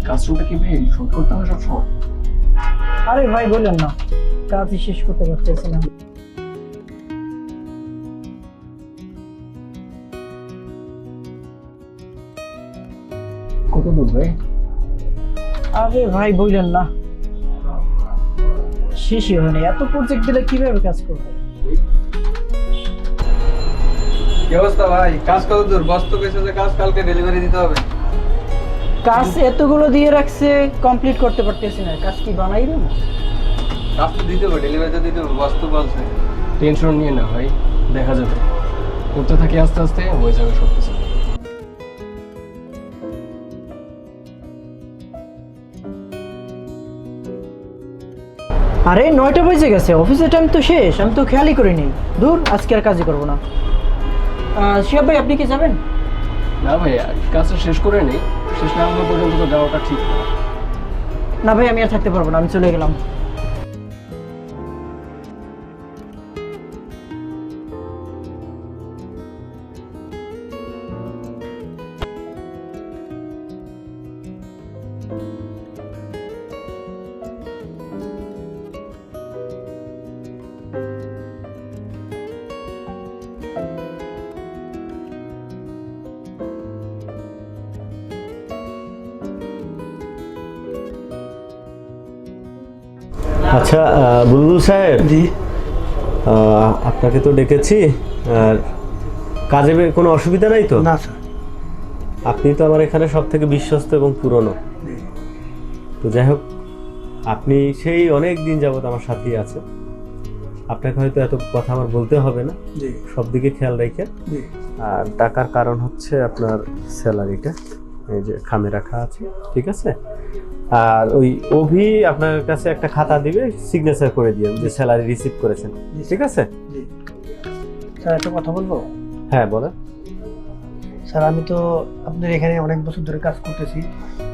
কাজটা কি ভাই শোধ করতে হবে সবসময়? আরে ভাই বললেন না, কাজই শেষ করতে পারতেছি না। কত দূর ভাই? আরে ভাই বললেন না, শেষই হয়নি। এত প্রজেক্ট দিলে কিভাবে কাজ করবে? কি অবস্থা ভাই? কাজ কত দূর? বস তো কইছে যে কাজ কালকে ডেলিভারি দিতে হবে। কাজ এতগুলো দিয়ে রাখছে, কমপ্লিট করতে পারতেছি না। কাজ কি বানাই দেবো? কাজ তো দিতে হবে, ডেলিভারি তো দিতে হবে, বস তো বলছে। টেনশন নিয়ে না ভাই, দেখা যাবে। করতে থাকি, আস্তে আস্তে হয়ে যাবে সবকিছু। আরে 9টা বেজে গেছে, অফিসের টাইম তো শেষ। আমি তো খেয়ালই করিনি। দূর, আজকে আর কাজই করবো না। শিহাব ভাই, আপনি কি যাবেন? না ভাই, কাজটা শেষ করে নেই। শেষ না হওয়া পর্যন্ত তো যাওয়াটা ঠিক না। না ভাই, আমি আর থাকতে পারবো না, আমি চলে গেলাম। আচ্ছা বুলবুল সাহেব, জি। আপনাকে তো ডেকেছি। আর কাজে কোনো অসুবিধা নাই তো? না স্যার। আপনি তো আমার এখানে সব থেকে বিশ্বস্ত এবং পুরনো। তো যাই হোক, আপনি সেই অনেক দিন যাবত আমার সাথেই আছেন। আপনাকে হয়তো এত কথা আমার বলতে হবে না, সব দিকে খেয়াল রেখে। আর টাকার কারণ হচ্ছে আপনার স্যালারিটা, এই যে খামে রাখা আছে, ঠিক আছে? আর ওই অভি আপনার কাছে একটা খাতা দিবে, সিগনেচার করে দিয়ে যে স্যালারি রিসিভ করেছেন, ঠিক আছে? স্যার একটা কথা বলবো? হ্যাঁ বলেন। স্যার আমি তো আপনার এখানে অনেক বছর ধরে কাজ করতেছি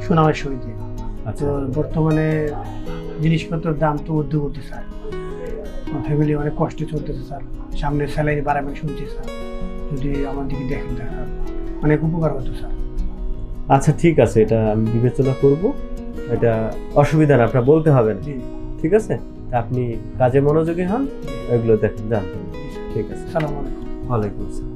সুনামের সহিতে। আচ্ছা, তো বর্তমানে জিনিসপত্রের দাম তো ঊর্ধ্বগতি স্যার। ফ্যামিলি অনেক কষ্টে চলতেছে স্যার। সামনে স্যালারি বাড়াবেন শুনছি স্যার। যদি আমার দিকে দেখেন স্যার, অনেক উপকার হতো স্যার। আচ্ছা ঠিক আছে, এটা আমি বিবেচনা করব। এটা অসুবিধা না, আপনার বলতে হবে না, ঠিক আছে? তা আপনি কাজে মনোযোগী হন, এগুলো দেখেন, জানতেন। ঠিক আছে, সালাম আলাইকুম। ওয়ালাইকুম আসসালাম।